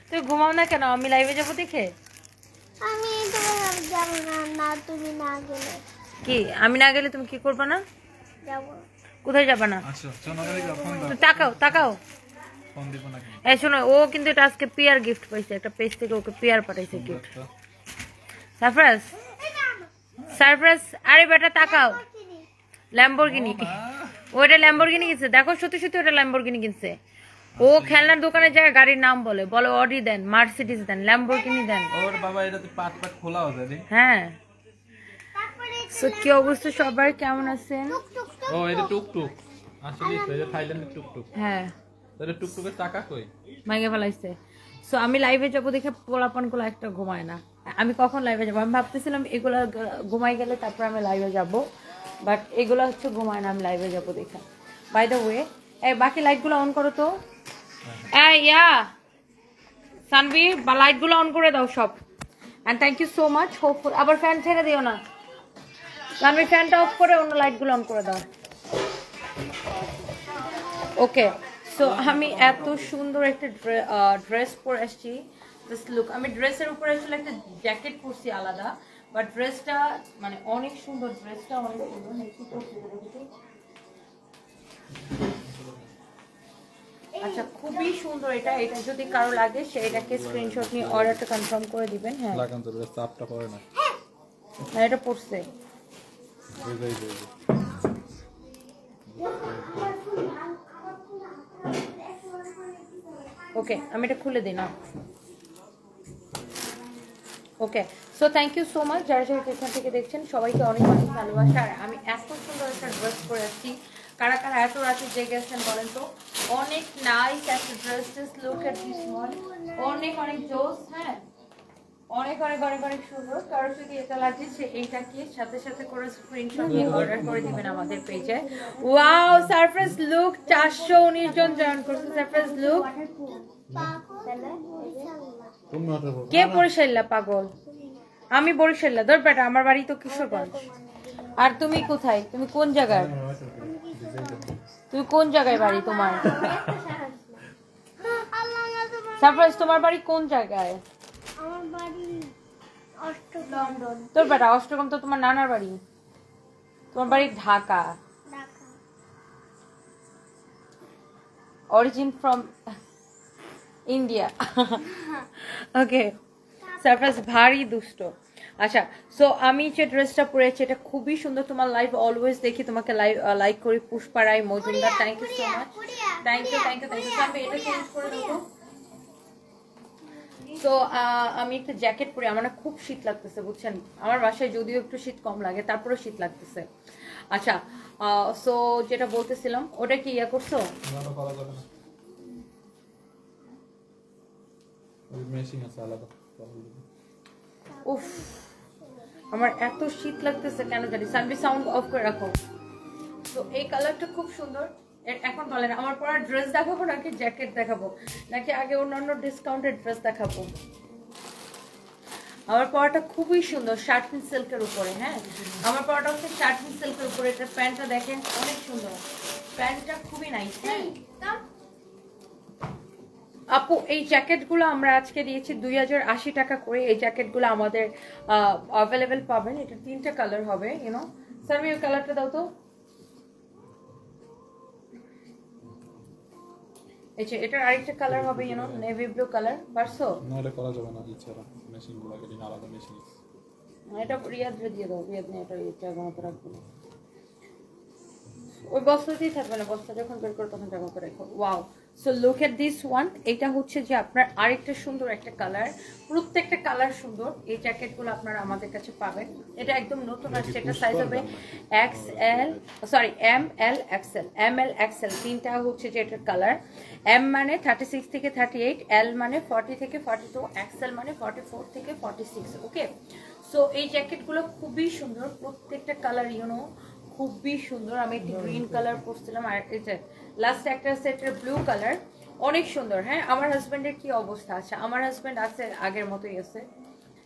তুই ঘুমাও না কেন? আমি লাইভে যাবো দেখে। আমি তো যাব না, না তুমি না গেলে। কি আমি না গেলে তুমি কি করবে না? যাব। কোথায় যাবে না? আচ্ছা চলো না দেখো ফোন দাও। তাকাও তাকাও। ফোন দিব না কেন? এই শোনো, ও কিন্তু এটা আজকে পিয়ার গিফট পাইছে, একটা পেজ থেকে ওকে পিয়ার পাঠাইছে গিফট। Surprise surprise. আরে বেটা তাকাও। ল্যাম্বরগিনি। ওটা ল্যাম্বরগিনি কিনছে, দেখো সত্যি সত্যি ওটা ল্যাম্বরগিনি কিনছে। ও খেলনার দোকানের জায়গায় গাড়ির নাম বলে, বলে অডি দেন, মার্সিডিজ দেন, ল্যাম্বরগিনি দেন। ওর বাবা এটাতে পাট পাট খোলা হতে রে। হ্যাঁ। সো কি অবস্থা সবার, কেমন আছেন? ও এটা টুকটুক আসলে এটা থাইল্যান্ডের টুকটুক। হ্যাঁ তাহলে টুকটুকের টাকা কই? মাইকে ফেলাইছে। সো আমি লাইভে যাবো দেখে পোলাপানগুলো একটা ঘুমায় না। আমি কখন লাইভে যাবো, আমি ভাবতেছিলাম এগুলো ঘুমাই গেলে তারপর আমি লাইভে যাব, বাট এগুলো হচ্ছে ঘুমায় না, আমি লাইভে যাবো দেখে। বাই দ্য ওয়ে, এই বাকি লাইটগুলো অন করো তো। ইয়া সানভি, বা লাইটগুলো অন করে দাও সব। And thank you so much. Hopeful আবার ফ্যান ছেড়ে দিও না। সানভি ফ্যানটা অফ করে অন্য লাইটগুলো অন করে দাও। ওকে। সো আমি এত সুন্দর একটা ড্রেস পরে আসছি, জাস্ট লুক। আমি ড্রেসের উপরে আসলে একটা জ্যাকেট পরছি আলাদা, বাট ড্রেসটা মানে অনেক সুন্দর, ড্রেসটা অনেক সুন্দর। আচ্ছা খুবই সুন্দর এটা। এটা যদি কারো লাগে সে এটাকে স্ক্রিনশট নিয়ে অর্ডারটা কনফার্ম করে দিবেন। হ্যাঁ লাগান তো চাপটা পড়ে না। না এটা পড়ছে। ওকে আমি এটা খুলে দিই না। Okay so thank you so much যারা যারা এখান থেকে দেখছেন, সবাইকে অনেক অনেক ভালোবাসা। আর আমি এত সুন্দর একটা ড্রেস পরে আসছি, কারা কারা এত রাতে জেগে আছেন বলেন তো। অনেক নাইস একটা dress, just look at this one. অনেক অনেক জোস। হ্যাঁ অনেক অনেক অনেক অনেক সুন্দর। কারো যদি এটা লাগে সে এইটাকে সাথে সাথে করে স্ক্রিনশট নিয়ে অর্ডার করে দিবেন আমাদের পেজে। ওয়াও সারপ্রাইজ লুক, 419 জন জয়েন করছে। Surprise look. কে বরিশাল্লা পাগল? আমি বরিশাল্লা ধর বেটা, আমার বাড়ি তো কিশোরগঞ্জ। আর তুমি কোথায়? তুমি কোন জায়গায়? তুমি কোন জায়গায় বাড়ি তোমার? সারপ্রাইজ তোমার বাড়ি কোন জায়গায়? আমার বাড়ি লন্ডন। তোর বেটা অষ্টগ্রাম তো তোমার নানার বাড়ি। তোমার বাড়ি Dhaka. Origin from India. Okay surprise ভারী দুষ্ট। আচ্ছা সো আমি যে ড্রেসটা পরেছি এটা খুবই সুন্দর। তোমার লাইভ অলওয়েজ দেখি, তোমাকে লাইক করি। Pushparai Majumdar, thank you so much. Thank you thank you thank you. আমি এটা চেঞ্জ করে দেবো। তো আমি একটা জ্যাকেট পরে, আমার না খুব শীত লাগতেছে বুঝছেন। আমার বাসায় যদিও একটু শীত কম লাগে, তারপরেও শীত লাগতেছে। আচ্ছা সো যেটা বলতেছিলাম, ওটা কি ইয়া করছো? উফ আমার এত শীত লাগতেছে কেন জানি। সানভি সাউন্ড অফ করে রাখো। তো এই কালারটা খুব সুন্দর। এখন বলেন আমার পরা ড্রেস দেখাবো নাকি জ্যাকেট দেখাবো, নাকি আগে অন্যান্য ডিসকাউন্টেড ড্রেস দেখাবো? আমার পরাটা খুবই সুন্দর, শার্টিন সিল্কের উপরে। হ্যাঁ আমার পরাটা হচ্ছে শার্টিন সিল্কের উপরে। এটা প্যান্টটা দেখেন অনেক সুন্দর, প্যান্টটা খুবই নাইস। হ্যাঁ আপু এই জ্যাকেটগুলো আমরা আজকে দিয়েছি 2080 টাকা করে। এই জ্যাকেটগুলো আমাদের অ্যাভেলেবেল পাবেন। এটা 3টা কালার হবে, ইউনো। স্যার ওই কালারটা দাও তো। এই যে এটার আরেকটা কালার হবে, ইউনো, নেভি ব্লু কালার। পারছো? না এটা করা যাবে না, ইচ্ছারা মেশিনগুলো লাগে দিন আলাদা মেশিন। এটা রিয়াদরে দিয়ে দাও, রিয়াদ নিয়ে এটা জায়গা মতো রাখবো না, ওই বস্তাতেই থাকবে না, বস্তা যখন বের করো তখন জায়গা মতো রাখো। Wow so look at this one. এটা হচ্ছে যে আপনার আরেকটা সুন্দর একটা কালার, প্রত্যেকটা কালার সুন্দর। এই জ্যাকেটগুলো আপনারা আমাদের কাছে পাবেন। এটা একদম নতুন আসছে। এটা সাইজ হবে XL, sorry ML XL, ML XL। 3টা হচ্ছে যে এটার কালার। M মানে 36 থেকে 38, L মানে 40 থেকে 42, XL মানে 44 থেকে 46। ওকে সো এই জ্যাকেটগুলো খুবই সুন্দর, প্রত্যেকটা কালার ইউনো খুবই সুন্দর। আমি একটি গ্রিন কালার পরছিলাম, আর এটা লাস্ট একটা সেটের ব্লু কালার, অনেক সুন্দর। হ্যাঁ আমার হাজবেন্ডের কি অবস্থা? আচ্ছা আমার হাজবেন্ড আছে আগের মতোই আছে,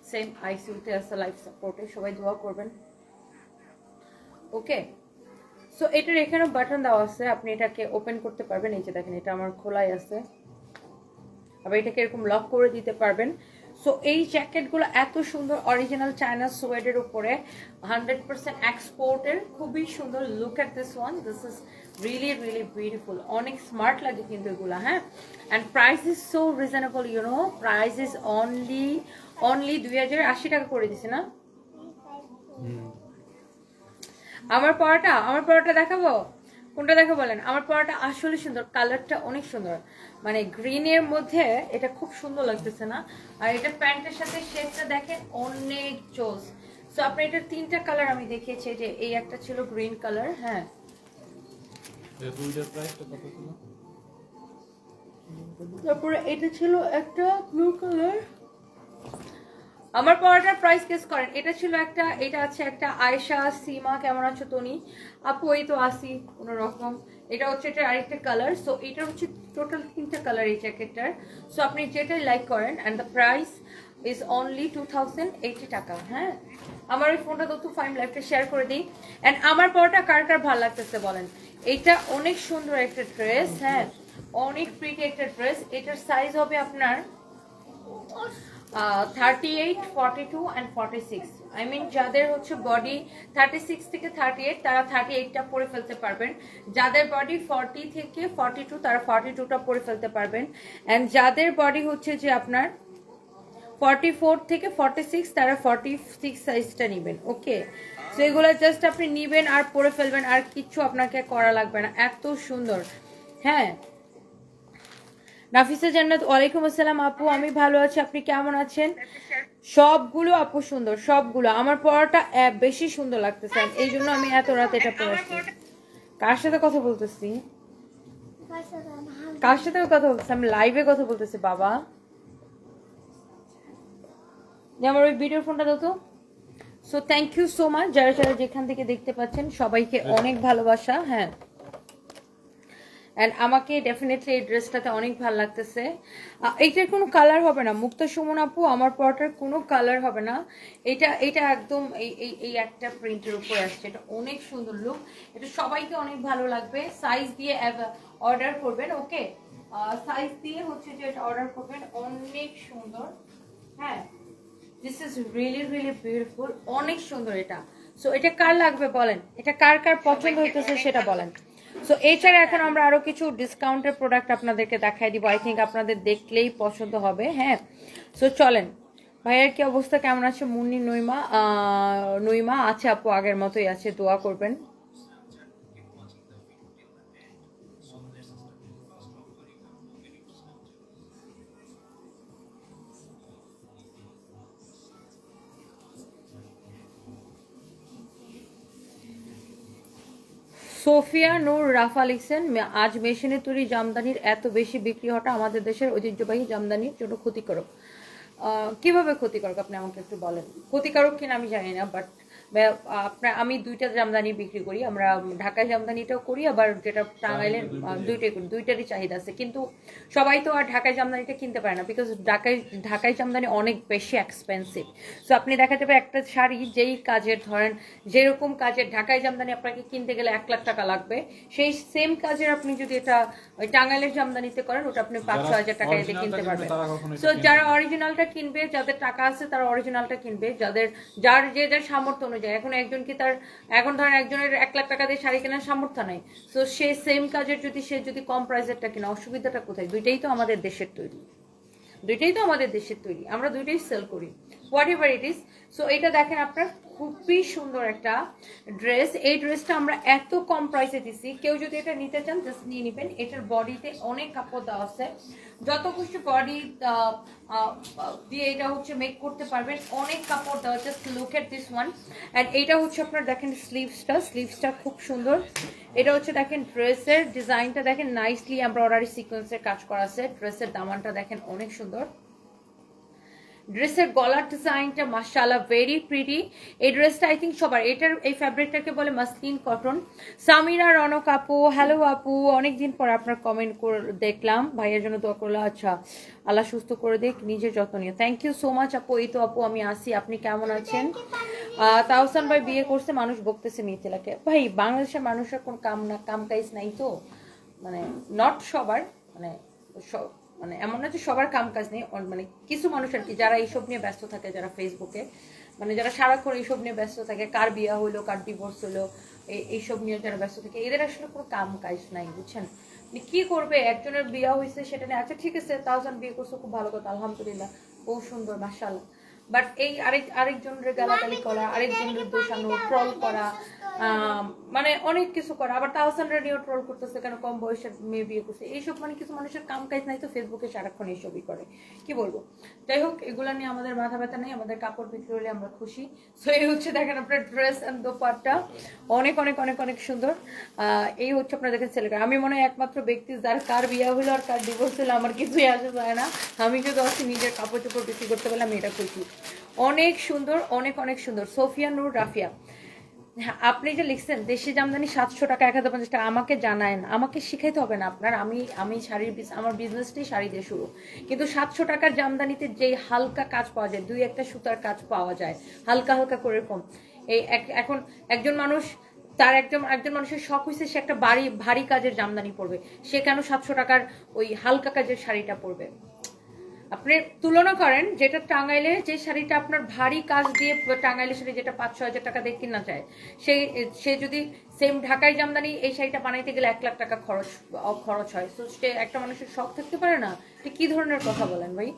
সেম আইসিইউতে আছে, লাইফ সাপোর্টে। সবাই দোয়া করবেন। ওকে সো এটার এখানে বাটন দেওয়া আছে, আপনি এটাকে ওপেন করতে পারবেন। এই যে দেখেন এটা আমার খোলাই আছে, আবার এটাকে এরকম লক করে দিতে পারবেন। সো এই জ্যাকেটগুলো এত সুন্দর, অরিজিনাল চায়না সোয়েডের উপরে 100% এক্সপোর্টের, খুবই সুন্দর। Look at this one, this is really really beautiful, অনেক স্মার্ট লাগে কিন্তু এগুলো, হ্যাঁ। And price is so reasonable, you know, price is only 2080 টাকা করে দিছে না। আমার পরাটা দেখাবো, কোনটা দেখো বলেন? আমার পরাটা আসলে সুন্দর, কালারটা অনেক সুন্দর, মানে গ্রিনের মধ্যে এটা খুব সুন্দর লাগতেছে না? আর এটা প্যান্টের সাথে শেডটা দেখেন অনেক জোস। সো আপনি এটা 3টা কালার আমি দেখিয়েছি, যে এই একটা ছিল গ্রিন কালার, হ্যাঁ। তারপরে এটা ছিল একটা ব্লু কালার। আমার পরাটার প্রাইস গেস করেন। এটা ছিল একটা, এটা আছে একটা আয়েশা সীমা, কেমন আছো তনি আপু? এই তো আসি কোনো রকম। এটা হচ্ছে এটা আরেকটা কালার। সো এটা হচ্ছে টোটাল 3টা কালার এই জ্যাকেটটার। সো আপনি যেটাই লাইক করেন, and the price is only 2080 টাকা, হ্যাঁ। আমার ওই ফোনটা তো ফাইম লাইফটা শেয়ার করে দিই। অ্যান্ড আমার পরাটা কার কার ভালো লাগতেছে বলেন? এটা অনেক সুন্দর একটা ড্রেস, হ্যাঁ, অনেক প্রিটি একটা ড্রেস। এটার সাইজ হবে আপনার 38, 42 and 46। আই মিন যাদের হচ্ছে বডি 36 থেকে 38 তারা 38টা পরে ফেলতে পারবেন, যাদের বডি 40 থেকে 42 তারা 42টা পরে ফেলতে পারবেন, অ্যান্ড যাদের বডি হচ্ছে যে আপনার 44 থেকে 46 তারা 46 সাইজটা নেবেন, ওকে। সো এগুলো জাস্ট আপনি নেবেন আর পরে ফেলবেন, আর কিচ্ছু আপনাকে করা লাগবে না, এত সুন্দর, হ্যাঁ। নাফিসা জান্নাত, ওয়ালাইকুম আসসালাম আপু, আমি ভালো আছি, আপনি কেমন আছেন? সবগুলো আপু সুন্দর, সবগুলো। আমার পরাটা বেশি সুন্দর লাগতেছে, এই জন্য আমি এত রাত এটা পরে আসছি। কার সাথে কথা বলতেছি? কার সাথে কথা বলতেছি? আমি লাইভে কথা বলতেছি বাবা। আমার ওই ভিডিওর ফোনটা দাও তো। So thank you so much যারা যারা যেখান থেকে দেখতে পাচ্ছেন, সবাইকে অনেক ভালোবাসা, হ্যাঁ। অ্যান্ড আমাকে ডেফিনেটলি এই ড্রেসটাতে অনেক ভালো লাগতেছে। এইটার কোনো কালার হবে না মুক্তা সুমন আপু, আমার পরাটার কোনো কালার হবে না। এটা একদম এই একটা প্রিন্টের উপর আসছে, এটা অনেক সুন্দর লুক, এটা সবাইকে অনেক ভালো লাগবে। সাইজ দিয়ে অর্ডার করবেন, ওকে, সাইজ দিয়ে হচ্ছে যে এটা অর্ডার করবেন, অনেক সুন্দর, হ্যাঁ। This is really really beautiful, অনেক সুন্দর এটা। সো এটা কার লাগবে বলেন? এটা কার কার পছন্দ হইতেছে সেটা বলেন। সো এছাড়া এখন আমরা আরো কিছু ডিসকাউন্টের প্রোডাক্ট আপনাদেরকে দেখাই দিব, আই থিঙ্ক আপনাদের দেখলেই পছন্দ হবে, হ্যাঁ। সো চলেন, ভাইয়ের কি অবস্থা, কেমন আছে? মুন্নি নইমা আছে আপু, আগের মতোই আছে, দোয়া করবেন। সোফিয়া নূর রাফা লিখছেন, আজ মেশিনে তৈরি জামদানির এত বেশি বিক্রি হওয়াটা আমাদের দেশের ঐতিহ্যবাহী জামদানির জন্য ক্ষতিকারক। কিভাবে ক্ষতিকারক আপনি আমাকে একটু বলেন? ক্ষতিকারক কিনা আমি জানি না, বাট আপনার আমি 2টা জামদানি বিক্রি করি, আমরা ঢাকায় জামদানিটাও করি, আবার যেটা টাঙ্গাইলের, দুইটাই করি, দুইটারই চাহিদা আছে। কিন্তু সবাই তো আর ঢাকায় জামদানিটা কিনতে পারে না, বিকজ ঢাকায় জামদানি অনেক বেশি এক্সপেন্সিভ। সো আপনি দেখা যাবে একটা শাড়ি যেই কাজের, ধরেন যেরকম কাজের ঢাকায় জামদানি আপনাকে কিনতে গেলে 1 লাখ টাকা লাগবে, সেই সেম কাজের আপনি যদি এটা ওই টাঙ্গাইলের জামদানিতে করেন, ওটা আপনি 5-6 হাজার টাকা দিয়ে কিনতে পারবেন। সো যারা অরিজিনালটা কিনবে, যাদের টাকা আছে তারা অরিজিনালটা কিনবে, যার যার সামর্থ্য অনুযায়ী। এখন একজন কি তার, এখন ধরেন একজনের 1 লাখ টাকা দিয়ে শাড়ি কেনার সামর্থ্য নাই, সো সে সেম কাজের সে যদি কম প্রাইসেরটা কিনা, অসুবিধাটা কোথায়? দুইটাই তো আমাদের দেশের তৈরি, আমরা দুইটাই সেল করি, what ever it is. So এটা দেখেন আপনার খুবই সুন্দর একটা ড্রেস। এই ড্রেসটা আমরা এত কম প্রাইসে দিছি, কেউ যদি এটা নিতে চান জাস্ট নিয়ে নেবেন। এটার বডিতে অনেক কাপড় দেওয়া আছে, যত খুশি বডি দিয়ে এটা হচ্ছে মেক করতে পারবেন, অনেক কাপড় দেওয়া। Just look at this one. And এটা হচ্ছে আপনার দেখেন স্লিভসটা খুব সুন্দর। এটা হচ্ছে দেখেন ড্রেসের ডিজাইনটা দেখেন, নাইসলি এমব্রয়ডারি সিকোয়েন্সের কাজ করা আছে। ড্রেসের দামানটা দেখেন অনেক সুন্দর, ড্রেসের গলার ডিজাইনটা মাশাআল্লাহ ভেরি প্রিটি। এই ড্রেসটা আই থিঙ্ক সবার, এটার এই ফ্যাব্রিকটাকে বলে মাসলিন কটন। সামিরা রনক আপু, হ্যালো আপু, অনেকদিন পর আপনার কমেন্ট করে দেখলাম, ভাইয়ের জন্য দোয়া করলো। আচ্ছা, আল্লাহ সুস্থ করে দেখ, নিজের যত্ন নিও। থ্যাংক ইউ সো মাচ আপু। এই তো আপু আমি আসি, আপনি কেমন আছেন? তাহসান ভাই বিয়ে করছে, মানুষ বকতেছে মিথিলাকে। ভাই বাংলাদেশের মানুষের কোন কাম কাইজ নাই তো, মানে নট সবার, মানে মানে এমন না যে সবার কাম কাজ নেই, মানে কিছু মানুষ আর কি যারা এইসব নিয়ে ব্যস্ত থাকে, যারা ফেসবুকে মানে যারা সারাক্ষণ এইসব নিয়ে ব্যস্ত থাকে, কার বিয়ে হইলো কার ডিভোর্স হলো এইসব নিয়ে যারা ব্যস্ত থাকে, এদের আসলে কোনো কাম কাজ নাই, বুঝছেন? কি করবে, একজনের বিয়ে হয়েছে সেটা নিয়ে আচ্ছা ঠিক আছে 1000 বিয়ে করছো, খুব ভালো কথা, আলহামদুলিল্লাহ, বহু সুন্দর, মাশাআল্লাহ। বাট এই আরেকজনের গালাগালি করা, আরেকজনের দোষানো, ট্রল করা, মানে অনেক কিছু করা, আবার তাহসানরা নিয়েও ট্রল করতেছে কেন কম বয়সের মেয়ে বিয়ে করছে, এইসব মানে কিছু মানুষের কাম কাজ নাই তো ফেসবুকে সারাক্ষণ এইসবই করে, কি বলবো। যাই হোক, এগুলা নিয়ে আমাদের মাথা ব্যথা নেই, আমাদের কাপড় বিক্রি হলে আমরা খুশি। সো এই হচ্ছে দেখেন আপনার ড্রেস এন্ড দোপাট্টা, অনেক অনেক অনেক অনেক সুন্দর। এই হচ্ছে আপনার দেখেন সেল করে, আমি মনে হয় একমাত্র ব্যক্তি যার কার বিয়ে হলো আর কার ডিভোর্স হলো আমার কিছুই আসে যায় না, আমি যদি আসি নিজের কাপড় চোপড় বিক্রি করতে পারলাম এটা খুশি। অনেক সুন্দর, অনেক অনেক সুন্দর। সোফিয়া নূর রাফিয়া, হ্যাঁ আপনি যে লিখছেন দেশি জামদানি 700 টাকা 1050 টাকা, আমাকে জানায়েন, আমাকে শিখাইতে হবে না আপনার, আমি শাড়ির আমার বিজনেসটাই শাড়ি দিয়ে শুরু, কিন্তু 700 টাকার জামদানিতে যেই হালকা কাজ পাওয়া যায়, 2-1টা সুতার কাজ পাওয়া যায় হালকা হালকা করে, এরকম এই এখন একজন মানুষ তার একজন মানুষের শখ হয়েছে সে একটা ভারী কাজের জামদানি পরবে, সে কেন 700 টাকার ওই হালকা কাজের শাড়িটা পরবে? আপনি তুলনা করেন যেটা টাঙ্গাইলে যে শাড়িটা আপনার ভারী কাজ দিয়ে টাঙ্গাইলের শাড়ি যেটা 5-6 হাজার টাকা দিয়ে কিনা যায়, সে যদি সেম ঢাকায় জামদানি এই শাড়িটা বানাইতে গেলে 1 লাখ টাকা খরচ হয়। তো সে একটা মানুষের শখ থাকতে পারে না? এটা কি ধরনের কথা বলেন ভাই?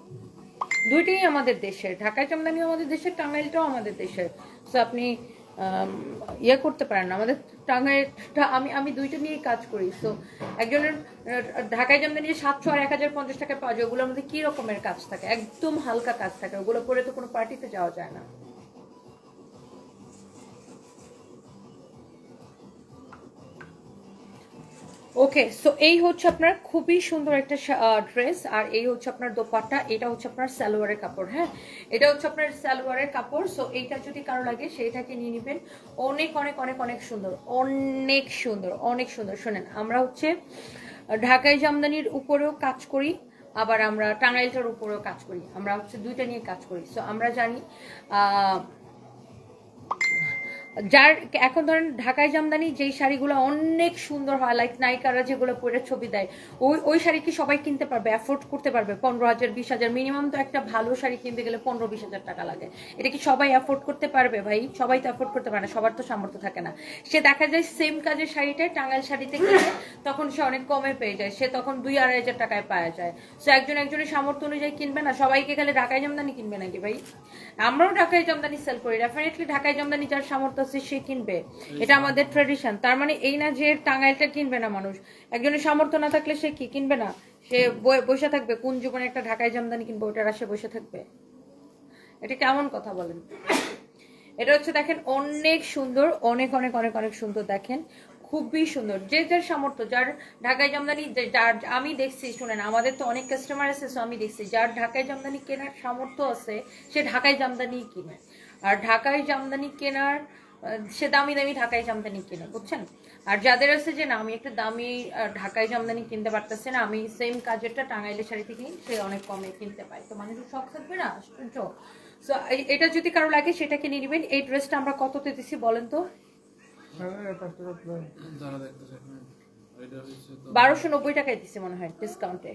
দুইটাই আমাদের দেশের, ঢাকায় জামদানিও আমাদের দেশের, টাঙ্গাইলটাও আমাদের দেশের। তো আপনি ইয়ে করতে পারেন না, আমাদের টাঙ্গাইলটা আমি দুইটা নিয়েই কাজ করি। তো একজনের ঢাকায় জামদানি 700 আর 1050 টাকায় পাওয়া যায়, ওগুলোর মধ্যে কি রকমের কাজ থাকে, একদম হালকা কাজ থাকে, ওগুলো পরে তো কোনো পার্টিতে যাওয়া যায় না। ওকে, সো এই হচ্ছে আপনার খুবই সুন্দর একটা ড্রেস, আর এই হচ্ছে আপনার দোপাট্টা, এটা হচ্ছে আপনার সালোয়ারের কাপড়। হ্যাঁ, এটা হচ্ছে আপনার সালোয়ারের কাপড়। সো এইটা যদি কারো লাগে সেইটাকে নিয়ে নেবেন, অনেক অনেক অনেক অনেক সুন্দর, অনেক সুন্দর, অনেক সুন্দর। শোনেন, আমরা হচ্ছে ঢাকাই জামদানির উপরেও কাজ করি, আবার আমরা টাঙ্গাইলটার উপরেও কাজ করি, আমরা হচ্ছে দুইটা নিয়ে কাজ করি। সো আমরা জানি যার এখন ধরেন ঢাকায় জামদানি যেই শাড়িগুলো অনেক সুন্দর হয়, লাইক নায়িকারা যেগুলো পরে ছবি দেয়, ওই শাড়ি কি সবাই কিনতে পারবে, অ্যাফোর্ড করতে পারবে? 15,000 20,000 মিনিমাম তো একটা ভালো শাড়ি কিনতে গেলে 15-20,000 টাকা লাগে। এটা কি সবাই অ্যাফোর্ড করতে পারবে ভাই? সবাই তো অ্যাফোর্ড করতে পারে না, সবার তো সামর্থ্য থাকে না। সে দেখা যায় সেম কাজের শাড়িটাই টাঙ্গাইল শাড়িতে কিনে তখন সে অনেক কমে পেয়ে যায়, সে তখন 2-2.5 হাজার টাকায় পাওয়া যায়। সো একজনের সামর্থ্য অনুযায়ী কিনবে না, সবাইকে গেলে ঢাকায় জামদানি কিনবে নাকি ভাই? আমরাও ঢাকায় জামদানি সেল করি, ডেফিনেটলি ঢাকায় জামদানি যার সামর্থ্য আছে সে কিনবে, এটা আমাদের ট্রেডিশন। তার মানে এই না যে টাঙ্গাইলটা কিনবে না মানুষ, একজনের সামর্থ্য না থাকলে সে কি কিনবে না? সে বসে থাকবে? কোন জীবনে একটা ঢাকায় জামদানি কিনবে ওটার আসে বসে থাকবে? এটা কেমন কথা বলেন? এটা হচ্ছে দেখেন অনেক সুন্দর, অনেক অনেক অনেক অনেক সুন্দর, দেখেন খুবই সুন্দর। যে যার সামর্থ্য, যার ঢাকায় জামদানি, যার আমি দেখছি, শুনেন আমাদের তো অনেক কাস্টমার আছে, সো আমি দেখছি যার ঢাকায় জামদানি কেনার সামর্থ্য আছে সে ঢাকায় জামদানি কিনে, আর ঢাকায় জামদানি কেনার সে দামি দামি ঢাকায় জামদানি কিনে, বুঝছেন? আর যাদের আছে যে না আমি একটু দামি ঢাকায় জামদানি কিনতে পারতেছে না, আমি সেম কাজেরটা টাঙ্গাইলের শাড়ি থেকে সে অনেক কমে কিনতে পায়, তো মানুষের শখ থাকবে না, আশ্চর্য। সো এটা যদি কারো লাগে সেটাকে নিয়ে নেবেন। এই ড্রেসটা আমরা কততে দিচ্ছি বলেন তো? 1290 টাকায় দিচ্ছে মনে হয় ডিসকাউন্টে,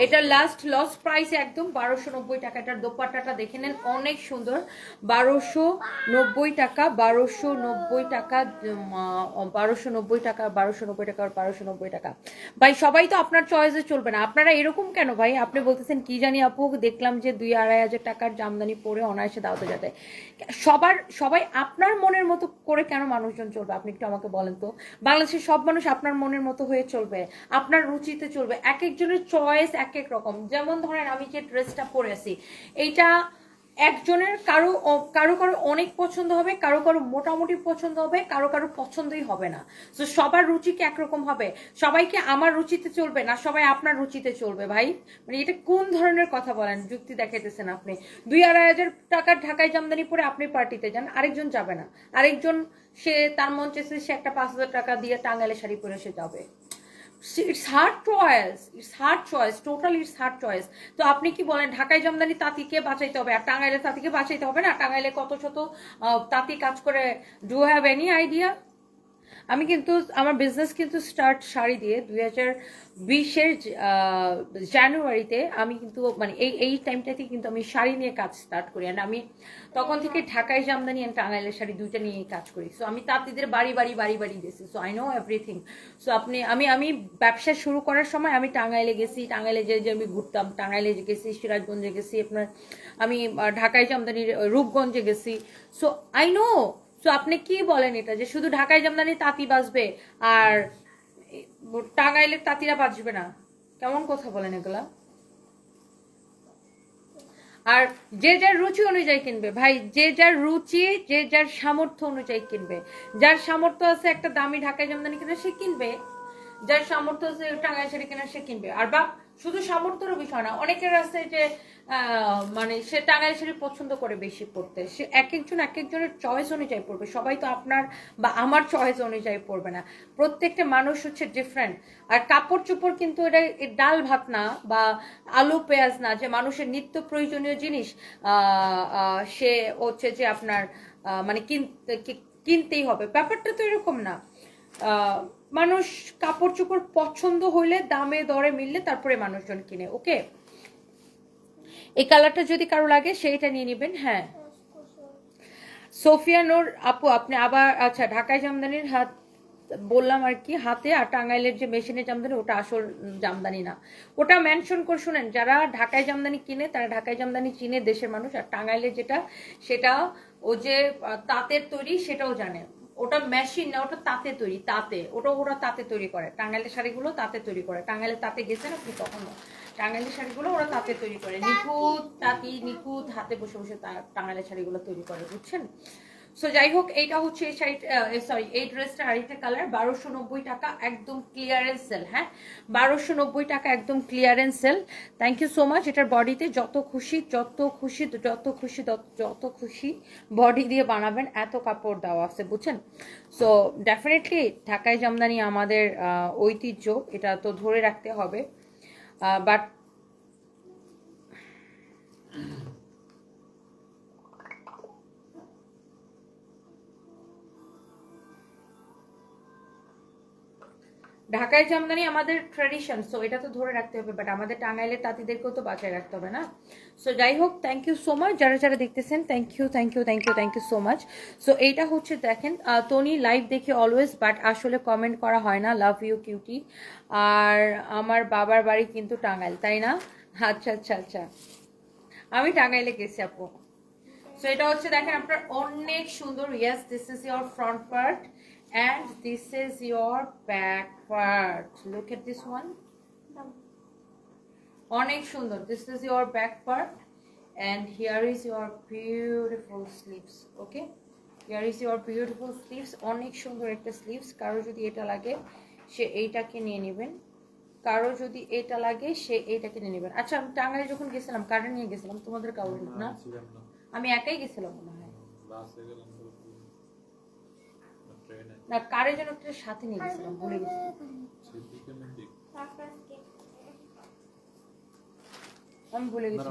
এটা লাস্ট লস প্রাইস একদম 1290 টাকা। এটার দোপাট্টাটা দেখে নেন, অনেক সুন্দর, 1290 টাকা, 1290 টাকা, 1290 টাকা, 1290 টাকা, 1290 টাকা। ভাই সবাই তো আপনার চয়েসে চলবে না, আপনারা এরকম কেন ভাই? আপনি বলতেছেন কি জানি আপু, দেখলাম যে 2-2.5 হাজার টাকার জামদানি পরে অনায়াসে দাওতে যাতে, সবাই আপনার মনের মতো করে কেন মানুষজন চলবে? আপনি একটু আমাকে বলেন তো। বাংলাদেশের সব মানুষ আপনার মনের মতো হয়ে চলবে, আপনার রুচিতে চলবে, এক একজনের চয়েস এক এক রকম। যেমন ধরেন আমি যে ড্রেসটা পরে আছি, এইটা একজনের কারো কারো কারো অনেক পছন্দ হবে, কারো কারো মোটামুটি পছন্দ হবে, কারো কারো পছন্দই হবে না। তো সবার রুচি কি একরকম হবে? সবাইকে আমার রুচিতে চলবে না, সবাই আপনার রুচিতে চলবে ভাই। মানে এটা কোন ধরনের কথা বলেন, যুক্তি দেখাইতেছেন আপনি? 2-2.5 হাজার টাকার ঢাকায় জামদানি পরে আপনি পার্টিতে যান, আরেকজন যাবে না, আরেকজন সে তার মন চেয়েছে সে একটা 5,000 টাকা দিয়ে টাঙ্গাইলে শাড়ি পরে সে যাবে। It's hard choice, it's hard choice, totally it's hard choice. তো আপনি কি বলেন ঢাকায় জামদানি তাঁতিকে বাঁচাইতে হবে আর টাঙ্গাইলে তাঁতিকে বাঁচাইতে হবে না? টাঙ্গাইলে কত শত তাঁতি কাজ করে, ডু হ্যাভ এনি আইডিয়া? আমি কিন্তু আমার বিজনেস কিন্তু স্টার্ট শাড়ি দিয়ে 2020-এর জানুয়ারিতে আমি কিন্তু মানে এই টাইমটাতে কিন্তু আমি শাড়ি নিয়ে কাজ স্টার্ট করি। আর আমি তখন থেকে ঢাকায় জামদানি আর টাঙ্গাইলের শাড়ি দুইটা নিয়ে কাজ করি। সো আমি তাঁতিদের বাড়ি দিয়েছি। So I know everything. So আমি ব্যবসা শুরু করার সময় আমি টাঙ্গাইলে গেছি, টাঙ্গাইলে যে আমি ঘুরতাম, টাঙ্গাইলে গেছি, সিরাজগঞ্জে গেছি, আপনার আমি ঢাকায় জামদানির রূপগঞ্জে গেছি। So I know. সো আপনি কি বলেন এটা যে শুধু ঢাকায় জামদানি তাঁতি বাজবে আর টাঙ্গাইলের তাঁতিরা বাজবে না? কেমন কথা বলেন এগুলা? আর যে যার রুচি অনুযায়ী কিনবে ভাই, যে যার রুচি, যে যার সামর্থ্য অনুযায়ী কিনবে। যার সামর্থ্য আছে একটা দামি ঢাকায় জামদানি কিনা সে কিনবে, যার সামর্থ্য আছে টাঙ্গাইল শাড়ি কেনা সে কিনবে। আর বা শুধু সামর্থ্যের বিষয় না, অনেকের আছে যে মানে সে টাঙ্গাইল শাড়ি পছন্দ করে বেশি পড়তে, সে এক একজনের চয়েস অনুযায়ী পড়বে। সবাই তো আপনার বা আমার চয়েস অনুযায়ী পড়বে না, প্রত্যেকটা মানুষ হচ্ছে ডিফারেন্ট। আর কাপড় চোপড় কিন্তু এটা ডাল ভাত না বা আলু পেঁয়াজ না যে মানুষের নিত্য প্রয়োজনীয় জিনিস সে হচ্ছে যে আপনার মানে কিনতেই হবে, ব্যাপারটা তো এরকম না। মানুষ কাপড় চোপড় পছন্দ হইলে দামে দরে মিললে তারপরে মানুষজন কিনে। ওকে, এই কালারটা যদি কারো লাগে সেইটা নিয়ে নেবেন। হ্যাঁ, সোফিয়া নূর আপু আপনি আবার আচ্ছা ঢাকায় জামদানির হাত বললাম আর কি, হাতে আর টাঙ্গাইলের যে মেশিনের জামদানি ওটা আসল জামদানি না, ওটা মেনশন করে শুনেন। যারা ঢাকায় জামদানি কিনে তারা ঢাকায় জামদানি চিনে দেশের মানুষ, আর টাঙ্গাইলের যেটা সেটা ও যে তাঁতের তৈরি সেটাও জানে। ওটা মেশিন না, ওটা তাঁতে তৈরি, তাঁতে ওরা তাঁতে তৈরি করে। টাঙ্গাইলের শাড়িগুলো তাঁতে তৈরি করে। টাঙ্গাইলে তাঁতে গেছেন আপনি কখনো? টাঙ্গাইলের শাড়িগুলো ওরা তাঁতে তৈরি করে, নিখুঁত তাঁতি, নিখুঁত হাতে বসে বসে টাঙ্গাইলের শাড়িগুলো তৈরি করে, বুঝছেন? সো যাই হোক, এইটা হচ্ছে এই শাড়ি সরি এই ড্রেসটা আরেকটা কালার, 1290 টাকা একদম ক্লিয়ারেন্স সেল। হ্যাঁ, 1290 টাকা একদম clearance sale. Thank you so much. এটার বডিতে যত খুশি বডি দিয়ে বানাবেন, এত কাপড় দেওয়া আছে, বুঝছেন? সো ডেফিনেটলি ঢাকায় জামদানি আমাদের ঐতিহ্য, এটা তো ধরে রাখতে হবে। বাট ঢাকায় জামদানি আমাদের ট্রেডিশন, সো এটা তো ধরে রাখতে হবে। বাট আমাদের টাঙ্গাইলের তাঁতিদেরকেও তো বাঁচায় রাখতে হবে না? সো যাই হোক, থ্যাংক ইউ সো মাচ যারা দেখতেছেন, thank you so much. So এইটা হচ্ছে দেখেন, টনি লাইভ দেখি অলওয়েজ, বাট আসলে কমেন্ট করা হয় না। Love you cutie. আর আমার বাবার বাড়ি কিন্তু টাঙ্গাইল, তাই না? আচ্ছা, আমি টাঙ্গাইলে গেছি আপু। সো এটা হচ্ছে দেখেন আপনার অনেক সুন্দর। Yes, this is your front part and this is your back part. Look at this one. অনেক সুন্দর। This is your back part and here is your beautiful sleeves. Okay, here is your beautiful sleeves. অনেক সুন্দর একটা sleeves. কারো যদি এটা লাগে সে এইটাকে নিয়ে নেবেন, কারো যদি এটা লাগে সে এইটাকে নিয়ে নেবেন। আচ্ছা, আমি টাঙ্গাইলে যখন গেছিলাম কারে নিয়ে গেছিলাম? তোমাদের কারো না, আমি একাই গেছিলাম মনে হয়। না, কারে যেন একটা সাথে নিয়ে গেছিলাম, ভুলে গেছি। আমি ভুলে গেছি।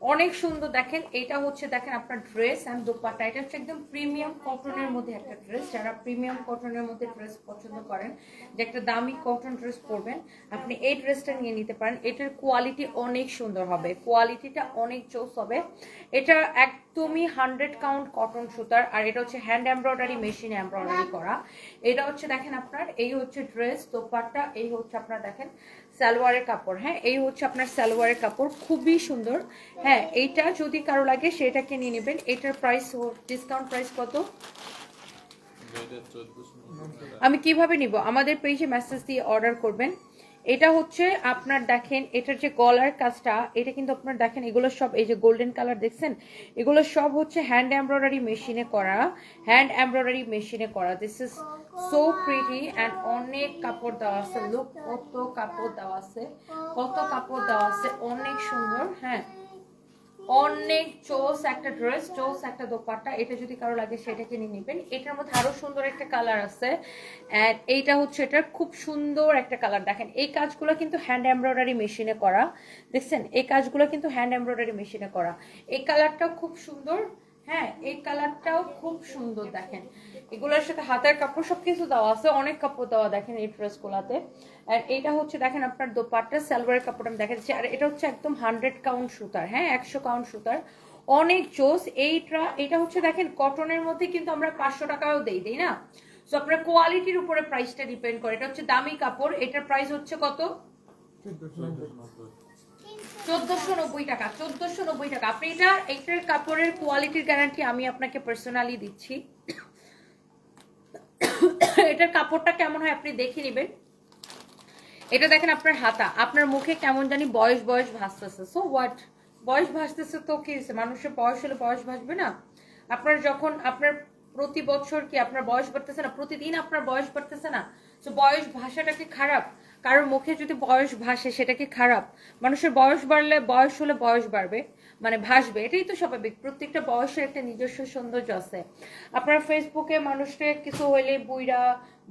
অনেক সুন্দর। দেখেন এটা হচ্ছে দেখেন আপনার ড্রেস এন্ড দোপাট্টা। এটা হচ্ছে একদম প্রিমিয়াম কটনের মধ্যে একটা ড্রেস। যারা প্রিমিয়াম কটনের মধ্যে ড্রেস পছন্দ করেন, যে একটা দামি কটন ড্রেস পরবেন, আপনি এই ড্রেসটা নিয়ে নিতে পারেন। এটার কোয়ালিটি অনেক সুন্দর হবে, কোয়ালিটিটা অনেক চোস হবে। এটা একদমই 100 কাউন্ট কটন সুতার, আর এটা হচ্ছে হ্যান্ড এমব্রয়ডারি, মেশিনে এমব্রয়ডারি করা। এটা হচ্ছে দেখেন আপনার, এই হচ্ছে ড্রেস, দোপাট্টা, এই হচ্ছে আপনার দেখেন সালোয়ারের কাপড়। হ্যাঁ, এই হচ্ছে আপনার সালোয়ারের কাপড়, খুবই সুন্দর। হ্যাঁ, এইটা যদি কারো লাগে সেটাকে নিয়ে নেবেন। এটার প্রাইস ডিসকাউন্ট প্রাইস কত? আমি কিভাবে নিব? আমাদের পেজে মেসেজ দিয়ে অর্ডার করবেন। এটা হচ্ছে আপনার দেখেন, এটার যে গলার কাজটা, এটা কিন্তু আপনার দেখেন এগুলো সব এই যে গোল্ডেন কালার দেখছেন, এগুলো সব হচ্ছে হ্যান্ড এমব্রয়ডারি মেশিনে করা, হ্যান্ড এমব্রয়ডারি মেশিনে করা। This is so pretty and অনেক কাপড় দেওয়া আছে। লুক, কত কাপড় দেওয়া আছে, কত কাপড় দেওয়া আছে, অনেক সুন্দর। হ্যাঁ, অনেক চোস একটা ড্রেস, চোস একটা দোপাট্টা। এটা যদি কারো লাগে সেটাকে নিয়ে নেবেন। এটার মধ্যে আরো সুন্দর একটা কালার আছে, এন্ড এইটা হচ্ছে এটার খুব সুন্দর একটা কালার। দেখেন এই কাজগুলো কিন্তু হ্যান্ড এমব্রয়ডারি মেশিনে করা, দেখছেন এই কাজগুলো কিন্তু হ্যান্ড এমব্রয়ডারি মেশিনে করা। এই কালারটাও খুব সুন্দর। হ্যাঁ এই কালারটাও খুব সুন্দর দেখেন, এগুলোর সাথে হাতের কাপড় সবকিছু দেওয়া আছে, অনেক কাপড় দেওয়া দেখেন এই ড্রেসগুলোতে। আর এটা হচ্ছে দেখেন আপনার দোপাট্টা, সালোয়ারের কাপড় আমি দেখাচ্ছি। আর এটা হচ্ছে একদম 100 কাউন্ট সুতার, হ্যাঁ 100 কাউন্ট সুতার, অনেক জোস। এটা হচ্ছে দেখেন কটনের মধ্যে কিন্তু আমরা 500 টাকাও দেই না। সো আপনার কোয়ালিটির উপরে প্রাইসটা ডিপেন্ড করে। এটা হচ্ছে দামি কাপড়, এটার প্রাইস হচ্ছে কত? 1490 টাকা, 1490 টাকা। আপনি এটার কাপড়ের কোয়ালিটির গ্যারান্টি আমি আপনাকে পার্সোনালি দিচ্ছি। এটার কাপড়টা কেমন হয় আপনি দেখে নেবেন। এটা দেখেন আপনার হাতা, আপনার মুখে কেমন জানি বয়স বয়স ভাসতেছে। সো হোয়াট, বয়স ভাসতেছে তো কি হয়েছে, মানুষের বয়স হলে বয়স ভাসবে না? আপনার যখন আপনার প্রতি বছর কি আপনার বয়স বাড়তেছে না, প্রতিদিন আপনার বয়স বাড়তেছে না? তো বয়স ভাষাটা কি খারাপ? কারোর মুখে যদি বয়স ভাসে সেটা কি খারাপ? মানুষের বয়স বাড়লে, বয়স হলে বয়স বাড়বে, মানে ভাসবে, এটাই তো স্বাভাবিক। প্রত্যেকটা বয়সের একটা নিজস্ব সৌন্দর্য আছে। আপনার ফেসবুকে মানুষকে কিছু হইলে বুইড়া,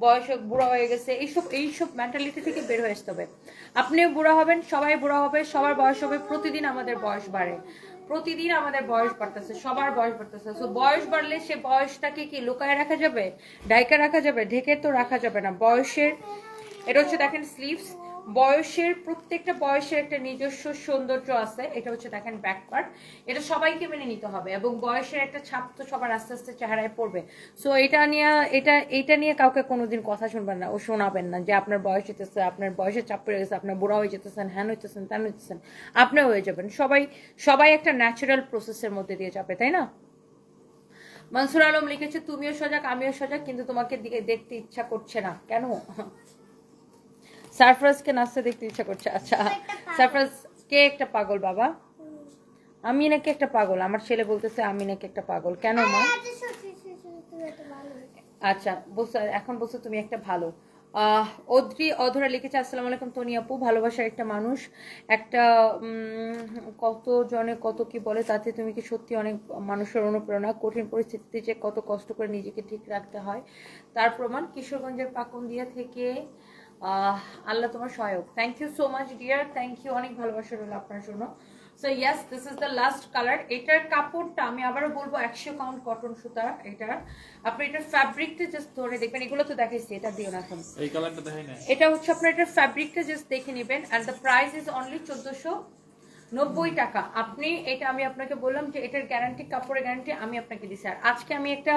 বয়স বুড়া হয়ে গেছে, এইসব মেন্টালিটি থেকে বের হয়ে আসতে হবে। আপনিও বুড়া হবেন, সবাই বুড়া হবে, সবার বয়স হবে, প্রতিদিন আমাদের বয়স বাড়ে, প্রতিদিন আমাদের বয়স বাড়তেছে, সবার বয়স বাড়তেছে। সো বয়স বাড়লে সে বয়সটাকে কি লুকায় রাখা যাবে, ডাইকা রাখা যাবে? ঢেকে তো রাখা যাবে না বয়সের। এটা হচ্ছে দেখেন স্লিভস, বয়সের প্রত্যেকটা বয়সের একটা নিজস্ব সৌন্দর্য আছে। এটা হচ্ছে দেখেন ব্যাক পার্ট, এটা সবাইকে মেনে নিতে হবে এবং বয়সের একটা ছাপ তো সবার আস্তে আস্তে চেহারায় পড়বে। সো এটা নিয়ে কাউকে কোনোদিন কথা শুনবেন না ও শোনাবেন না যে আপনার বয়স হইতেছে, আপনার বয়সের চাপ পড়ে গেছে, আপনার বুড়া হয়ে যেতেছেন, হ্যান হইতেছেন, ত্যান হইতেছেন, আপনিও হয়ে যাবেন। সবাই একটা ন্যাচারাল প্রসেসের মধ্যে দিয়ে যাবে, তাই না? মনসুর আলম লিখেছে তুমিও সজাগ আমিও সজাগ, কিন্তু তোমাকে দেখতে ইচ্ছা করছে না কেন? সারফরাজকে নাচতে দেখতে ইচ্ছা করছে। আচ্ছা সারফরাজ কে একটা পাগল বাবা? আমি নাকি একটা পাগল? আমার ছেলে বলতেছে আমি নাকি একটা পাগল। কেন মা? আচ্ছা বুঝছো, এখন বুঝছো তুমি একটা ভালো। অধরা লিখেছে আসসালামু আলাইকুম তনি আপু, ভালোবাসার একটা মানুষ একটা কত জনে কত কি বলে, তাতে তুমি কি সত্যি অনেক মানুষের অনুপ্রেরণা। কঠিন পরিস্থিতিতে যে কত কষ্ট করে নিজেকে ঠিক রাখতে হয় তার প্রমাণ। কিশোরগঞ্জের পাকুন্দিয়া থেকে আল্লাহ তোমার সহায়ক। Thank you so much dear, thank you, অনেক ভালোবাসা রইল আপনার জন্য। So yes this is the last colour. এটার কাপড়টা আমি আবারও বলবো 100 কাউন্ট কটন সুতা। এটা আপনি এটার ফ্যাব্রিকটা জাস্ট ধরে দেখবেন, এগুলো তো দেখাইছি, এটা দিও না এখন, এই কালারটা দেখাই না। এটা হচ্ছে আপনার এটার ফ্যাব্রিকটা জাস্ট দেখে নেবেন। And the price is only 1490 টাকা। আপনি এটা আমি আপনাকে বললাম যে এটার গ্যারান্টি, কাপড়ের গ্যারান্টি আমি আপনাকে দিচ্ছি। আর আজকে আমি একটা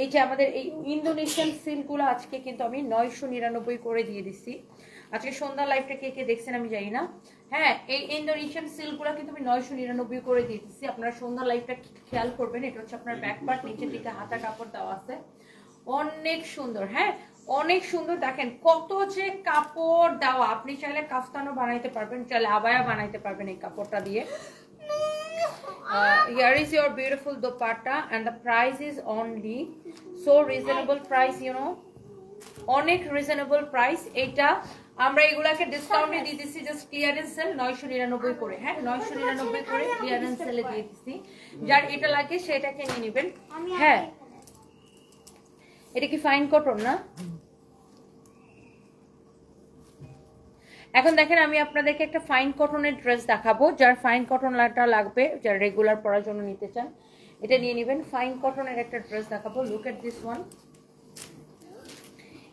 এই যে আমাদের এই ইন্দোনেশিয়ান সিল্কগুলো আজকে কিন্তু আমি 999 করে দিয়ে দিচ্ছি। আজকে সন্ধ্যা লাইভটা কে কে দেখছেন আমি জানি না। হ্যাঁ এই ইন্দোনেশিয়ান সিল্কগুলো কিন্তু আমি 999 করে দিয়ে দিচ্ছি। আপনারা সন্ধ্যা লাইভটা খেয়াল করবেন। এটা হচ্ছে আপনার ব্যাক পার্ট, নিচের দিকে হাতা কাপড় দেওয়া আছে, অনেক সুন্দর। হ্যাঁ অনেক সুন্দর, দেখেন কত যে কাপড় দেওয়া। আপনি চাইলে কাফতানও বানাইতে পারবেন, চাইলে আবায়া বানাইতে পারবেন এই কাপড়টা দিয়ে। Here is your beautiful dupatta and the price is only so reasonable price, you know, অনেক রিজনেবল প্রাইস। এটা আমরা এগুলাকে ডিসকাউন্টে দিয়ে দিচ্ছি, জাস্ট ক্লিয়ারেন্স সেল 999 করে। হ্যাঁ 999 করে ক্লিয়ারেন্স সেলে দিয়ে দিচ্ছি। যার এটা লাগে সেটাকে নিয়ে নেবেন। হ্যাঁ এটা কি ফাইন কটন না? এখন দেখেন আমি আপনাদেরকে একটা ফাইন কটনের ড্রেস দেখাবো। যার ফাইন কটনটা লাগবে, যার রেগুলার পরার জন্য নিতে চান এটা নিয়ে নেবেন। ফাইন কটনের একটা ড্রেস দেখাবো, লুক এট দিস ওয়ান।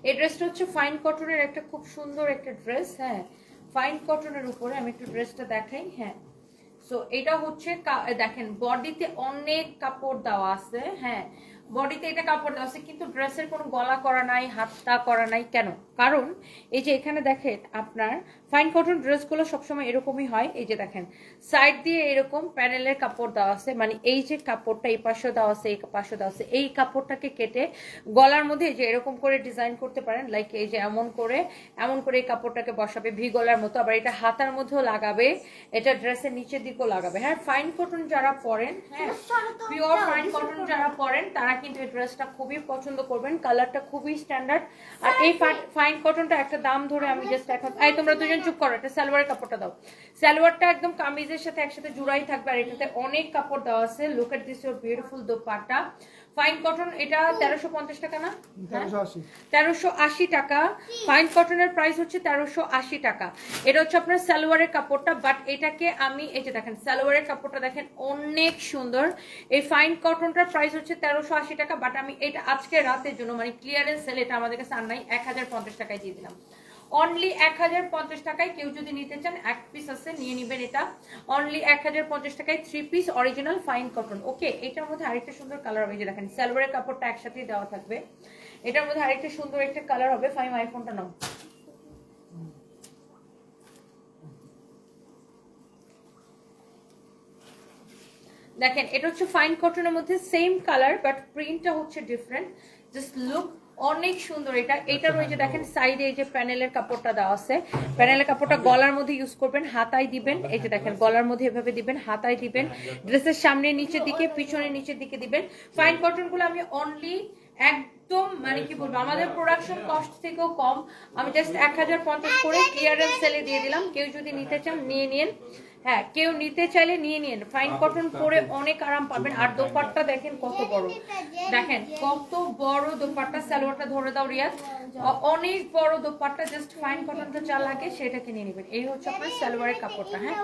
এই ড্রেসটা হচ্ছে ফাইন কটনের একটা খুব সুন্দর একটা ড্রেস। হ্যাঁ ফাইন কটনের উপরে আমি একটু ড্রেসটা দেখাই। হ্যাঁ সো এটা হচ্ছে দেখেন বডিতে অনেক কাপড় দেওয়া আছে। হ্যাঁ বডিতে এটা কাপড় দেওয়া আছে, কিন্তু ড্রেসের কোনো গলা করা নাই, হাতটা করা নাই। কেন? কারণ এই যে এখানে দেখেন আপনার ফাইন কটন ড্রেসগুলো সবসময় এরকমই হয়। এই যে দেখেন সাইড দিয়ে এরকম প্যানেলের কাপড় দেওয়া আছে, মানে এই যে কাপড়টা এই পাশে দেওয়া আছে, এই পাশে দেওয়া আছে, এই কাপড়টাকে কেটে গলার মধ্যে যে এরকম করে ডিজাইন করতে পারেন, লাইক এই যে এমন করে এই কাপড়টাকে বসাবে ভি গলার মতো। আবার এটা হাতার মধ্যেও লাগাবে, এটা ড্রেসের নিচের দিকেও লাগাবে। হ্যাঁ ফাইন কটন যারা পরেন, হ্যাঁ পিওর ফাইন কটন যারা পরেন তারা কিন্তু এই ড্রেসটা খুবই পছন্দ করবেন। কালারটা খুবই স্ট্যান্ডার্ড। আর এই ফাইন কটনটা একটা দাম ধরে আমি জাস্ট এখন, এই তোমরা দুজন চুপ করো, এটা সালোয়ারের কাপড়টা দাও। সালোয়ারটা একদম কামিজের সাথে একসাথে জুড়াই থাকবে, আর এটাতে অনেক কাপড় দেওয়া আছে। Look at this your beautiful dupatta. Fine cotton এটা 1350 টাকা না? 1380 1380 টাকা। ফাইন কটনের প্রাইস হচ্ছে 1380 টাকা। এটা হচ্ছে আপনার সালোয়ারের কাপড়টা, বাট এটাকে আমি এই যে দেখেন সালোয়ারের কাপড়টা দেখেন অনেক সুন্দর। এই ফাইন কটনটার প্রাইস হচ্ছে 1380 টাকা, বাট আমি এটা আজকে রাতের জন্য মানে ক্লিয়ারেন্স সেল, এটা আমাদের কাছে আর নাই, 1050 টাকায় দিয়ে দিলাম। অনলি 1050 টাকায় কেউ যদি নিতে চান এক পিস আছে নিয়ে নেবেন। এটা অনলি 1050 টাকায় 3 পিস অরিজিনাল ফাইন কটন। ওকে, এটার মধ্যে আরেকটা সুন্দর কালার হবে, যে দেখেন সালোয়ারের কাপড়টা একসাথেই দেওয়া থাকবে। এটার মধ্যে আরেকটা সুন্দর একটা কালার হবে। ফাইম আইফোনটা নাও। দেখেন এটা হচ্ছে ফাইন কটনের মধ্যে সেম কালার, বাট প্রিন্টটা হচ্ছে ডিফারেন্ট। জাস্ট লুক অনেক সুন্দর। এটার ওই যে দেখেন সাইডে এই যে প্যানেলের কাপড়টা দেওয়া আছে, প্যানেলের কাপড়টা গলার মধ্যে ইউজ করবেন, হাতায় দিবেন। এই যে দেখেন গলার মধ্যে এভাবে দিবেন, হাতায় দিবেন, ড্রেসের সামনে নিচের দিকে পিছনে নিচের দিকে দিবেন। ফাইন কটন গুলো আমি অনলি একদম মানে কি বলবো, আমাদের প্রোডাকশন কস্ট থেকেও কম, আমি জাস্ট 1050 করে ক্লিয়ারেন্স সেলে দিয়ে দিলাম। কেউ যদি নিতে চান নিয়ে নিন। হ্যাঁ, কেউ নিতে চাইলে নিয়ে নিন। ফাইন কটন পরে অনেক আরাম পাবেন। আর দোপাট্টা দেখেন কত বড়, দেখেন কত বড় দোপাট্টা। সালোয়ারটা ধরে দাও রিয়াজ, অনেক বড় দোপাট্টা। জাস্ট ফাইন কটনটা যা লাগে সেটাকে নিয়ে নেবেন। এই হচ্ছে আপনার সালোয়ারের কাপড়টা। হ্যাঁ,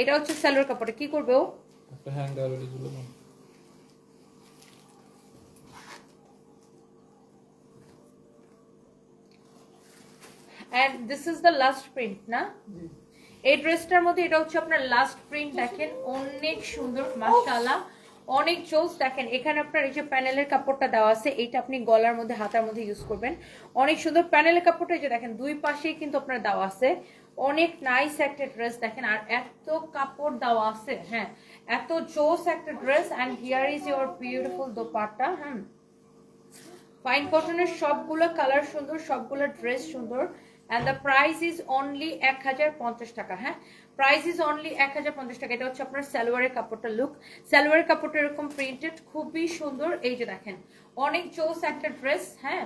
এটা হচ্ছে সালোয়ার কাপড়টা। কি করবে ও? একটা হ্যাঙ্গার ওই ঝুলে দাও। And this is the last print না? এই ড্রেসটার মধ্যে এটা হচ্ছে আপনার লাস্ট প্রিন্ট। দেখেন অনেক সুন্দর মাশাআল্লাহ, অনেক চোস। দেখেন এখানে আপনার এই যে প্যানেলের কাপড়টা দেওয়া আছে, এইটা আপনি গলার মধ্যে হাতার মধ্যে ইউজ করবেন। অনেক সুন্দর প্যানেলের কাপড়টা, এই যে দেখেন দুই পাশেই কিন্তু আপনার দেওয়া আছে। অনেক নাইস একটা ড্রেস দেখেন, আর এত কাপড় দেওয়া আছে। হ্যাঁ, এত চোস একটা dress. And here is your beautiful dupatta. Fine কটনের সবগুলো কালার সুন্দর, সবগুলো ড্রেস সুন্দর। And the price is only 1050 টাকা। হ্যাঁ, প্রাইস ইজ অনলি 1050 টাকা। এটা হচ্ছে আপনার সালোয়ারের কাপড়টা। লুক, সালোয়ারের কাপড়টা এরকম প্রিন্টেড, খুবই সুন্দর। এই যে দেখেন অনেক চোস একটা ড্রেস। হ্যাঁ,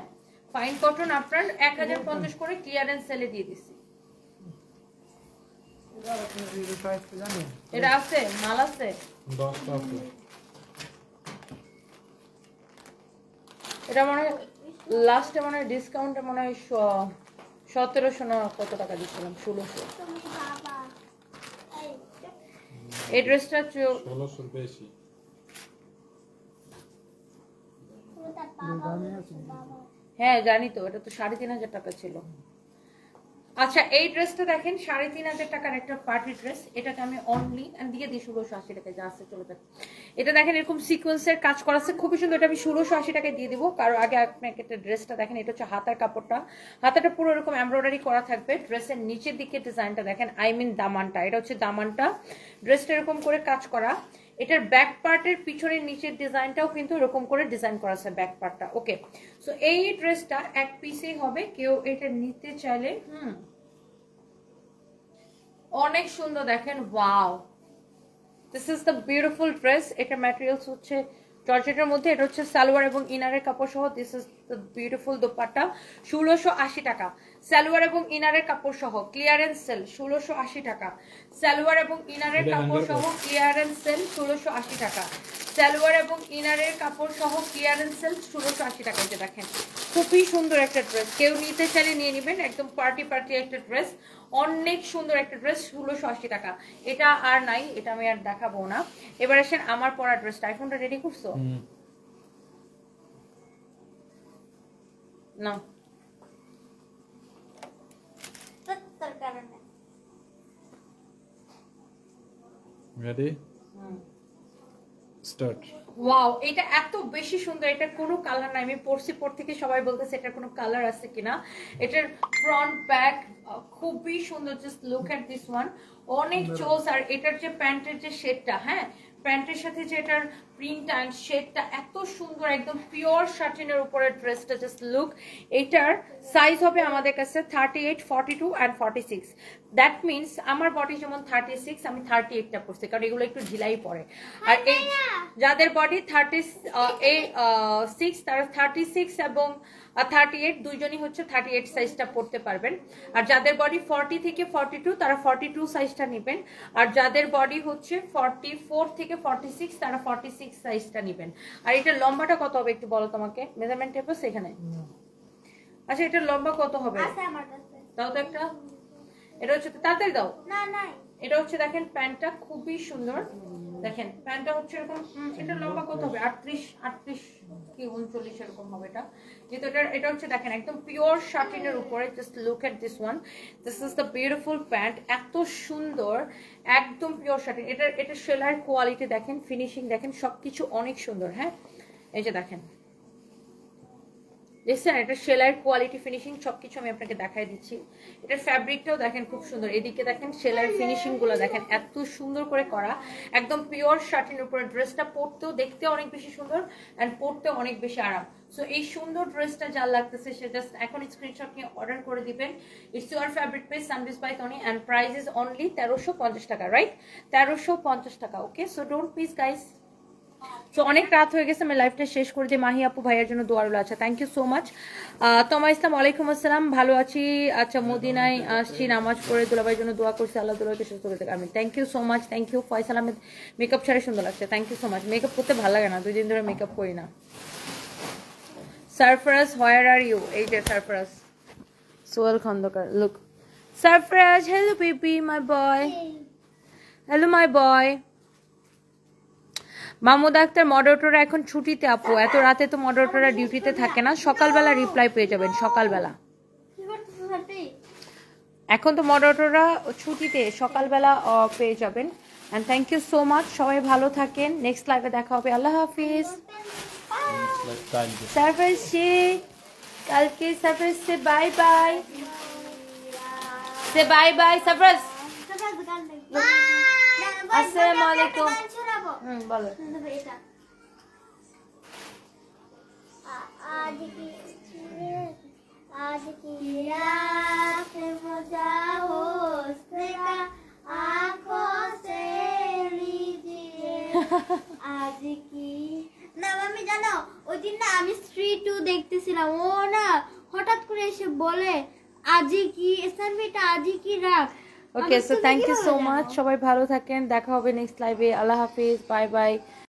ফাইন কটন আপনার 1050 করে ক্লিয়ারেন্স সেলে দিয়ে দিছি। এটা আছে, মাল আছে 10টা আছে। এটা মনে হয় লাস্টে মনে হয় ডিসকাউন্টে মনে হয় 1700 না কত টাকা দিচ্ছিলাম, 1600। এই ড্রেসটা 1600 বেশি। হ্যাঁ জানি তো, এটা তো 3500 টাকা ছিল। আচ্ছা, এই ড্রেসটা দেখেন 3500 টাকার একটা পার্টি ড্রেস। এটাকে আমি অনলি দিয়ে দিই 1680 টাকায়, যা আছে চলে যাক। এটা দেখেন এরকম সিকোয়েন্সের কাজ করা আছে, খুবই সুন্দর। এটা আমি 1680 টাকায় দিয়ে দিব। কারণ আগে আপনাকে একটা ড্রেসটা দেখেন, এটা হচ্ছে হাতার কাপড়টা, হাতাটা পুরো এরকম এমব্রয়ডারি করা থাকবে। ড্রেসের নিচের দিকে ডিজাইনটা দেখেন, আই মিন দামানটা, এটা হচ্ছে দামানটা। ড্রেসটা এরকম করে কাজ করা। এটার ব্যাক পার্টের পিছনের নিচের ডিজাইনটাও কিন্তু এরকম করে ডিজাইন করা আছে ব্যাক পার্টটা। ওকে, সো এই ড্রেসটা এক পিসেই হবে, কেউ এটা নিতে চাইলে অনেক সুন্দর। দেখেন wow, this is the beautiful dress. এটা ম্যাটেরিয়ালস হচ্ছে জর্জেটের মধ্যে। এটা হচ্ছে সালোয়ার এবং ইনারের কাপড় সহ। This is the beautiful dupatta. 1680 টাকা সালোয়ার এবং ইনারের কাপড় সহ ক্লিয়ারেন্স সেল। 1680 টাকা সালোয়ার এবং ইনারের কাপড় সহ ক্লিয়ারেন্স সেল। 1680 টাকা সালোয়ার এবং ইনারের কাপড় সহ ক্লিয়ারেন্স সেল। 1680 টাকা। এটা দেখেন খুবই সুন্দর একটা ড্রেস, কেউ নিতে চাইলে নিয়ে নেবেন। একদম পার্টি পার্টি একটা ড্রেস, অনেক সুন্দর একটা ড্রেস। 1680 টাকা। এটা আর নাই, এটা আমি আর দেখাবো না। এবার আসেন আমার পরা ড্রেসটা। আইফোনটা রেডি করছো না? Ready start. ওয়াও, এটা এত বেশি সুন্দর। এটা কোনো কালার নাই, আমি পরছি পর থেকে সবাই বলতেছে এটার কোনো কালার আছে কিনা। এটার ফ্রন্ট ব্যাক খুবই সুন্দর। Just look at this one, অনেক চোস। আর এটার যে প্যান্টের যে শেডটা, হ্যাঁ প্যান্টের সাথে যে এটার প্রিন্ট অ্যান্ড শেডটা এত সুন্দর, একদম পিওর শার্টিনের উপরে ড্রেসটা। জাস্ট লুক, এটার সাইজ হবে আমাদের কাছে 38, 42 অ্যান্ড 46। দ্যাট মিনস আমার বডি যেমন 36, আমি 38টা পরছি, কারণ এগুলো একটু ঢিলাই পড়ে। আর এই যাদের বডি 36 তারা 36 এবং 38 দুইজনই হচ্ছে 38 সাইজটা পড়তে পারবেন। আর যাদের বডি 40 থেকে 42 তারা 42 সাইজটা নেবেন। আর যাদের বডি হচ্ছে 44 থেকে 46 তারা 46 6 সাইজটা নেবেন। আর এটার লম্বাটা কত হবে একটু বলো তোমাকে, মেজারমেন্ট টেপ আছে এখানে? আচ্ছা এটার লম্বা কত হবে আছে আমার কাছে। দাও তো একটা। এটা হচ্ছে, তাড়াতাড়ি দাও। না নাই। এটা হচ্ছে দেখেন প্যান্টটা খুবই সুন্দর, দেখেন প্যান্টটা হচ্ছে এরকম। এটা লম্বা কত হবে? 38 কি 39 এরকম হবে এটা। যেহেতু এটা হচ্ছে দেখেন একদম পিওর শার্টিনের উপরে। Just look at this one, this is the beautiful pant, এত সুন্দর, একদম পিওর শার্টিন। এটা সেলাইয়ের কোয়ালিটি দেখেন, ফিনিশিং দেখেন, সবকিছু অনেক সুন্দর। হ্যাঁ এই যে দেখেন, দেখছেন এটা সেলাইয়ের কোয়ালিটি ফিনিশিং সবকিছু আমি আপনাকে দেখাই দিচ্ছি। এটার ফ্যাব্রিকটাও দেখেন খুব সুন্দর, এদিকে দেখেন সেলাইয়ের ফিনিশিং গুলো দেখেন এত সুন্দর করে করা, একদম পিওর শার্টিনের উপরে। ড্রেসটা পরতেও দেখতে অনেক বেশি সুন্দর এন্ড পরতেও অনেক বেশি আরাম। সো এই সুন্দর ড্রেসটা যা লাগতেছে সে জাস্ট এখন স্ক্রিনশট নিয়ে অর্ডার করে দিবেন। It's your favourite page Sunbiz by Toni and price is only 1350 taka, right? 1350 taka. Okay, so don't miss guys. So অনেক রাত হয়ে গেছে, আমি লাইভটা শেষ করে দিই। মাহি আপু ভাইয়ের জন্য দোয়া রইল। আচ্ছা থ্যাংক ইউ সো মাচ। তোমা ইসলাম ওয়ালাইকুম আসসালাম, ভালো আছি। আচ্ছা মদিনায় আসছি, নামাজ পড়ে দুলাভাইয়ের জন্য দোয়া করছি, আল্লাহ দুলাভাইকে সুস্থ করে দেখ। আমি thank you so much, thank you. Faisal Ahmed makeup ছাড়া সুন্দর লাগছে, thank you so much. Makeup করতে ভালো লাগে না, 2 দিন ধরে মেকআপ করি না। Sarfaraz where are you? এই যে Sarfaraz, Sohel Khandakar, look Sarfaraz. Hello baby my boy, hello my boy. Mahmud Akhtar মডারেটররা এখন ছুটিতে আপু, এত রাতে তো মডারেটররা ডিউটিতে থাকে না, সকালবেলা রিপ্লাই পেয়ে যাবেন সকালবেলা। কি করতেছ ভাবি? এখন তো মডারেটররা ছুটিতে, সকালবেলা পেয়ে যাবেন। And thank you so much, সবাই ভালো থাকেন। নেক্সট লাইভে দেখা হবে, আল্লাহ হাফিজ। সারফরাজ সে কালকে, সারফরাজ সে বাই বাই, সে বাই বাই সারফরাজ। আসসালামু আলাইকুম। বলো। এটা आज की रात मजा हो सका आँखों से लीजिए आज की না আমি জানো ওই দিন না আমি স্ত্রী 2 দেখতেছিলাম, ও না হঠাৎ করে এসে বলে আজি কি এসএমবিটা আজি কি রাত। Okay, so thank you so much, সবাই ভালো থাকেন, দেখা হবে নেক্সট লাইভে, আল্লাহ হাফিজ, বাই বাই।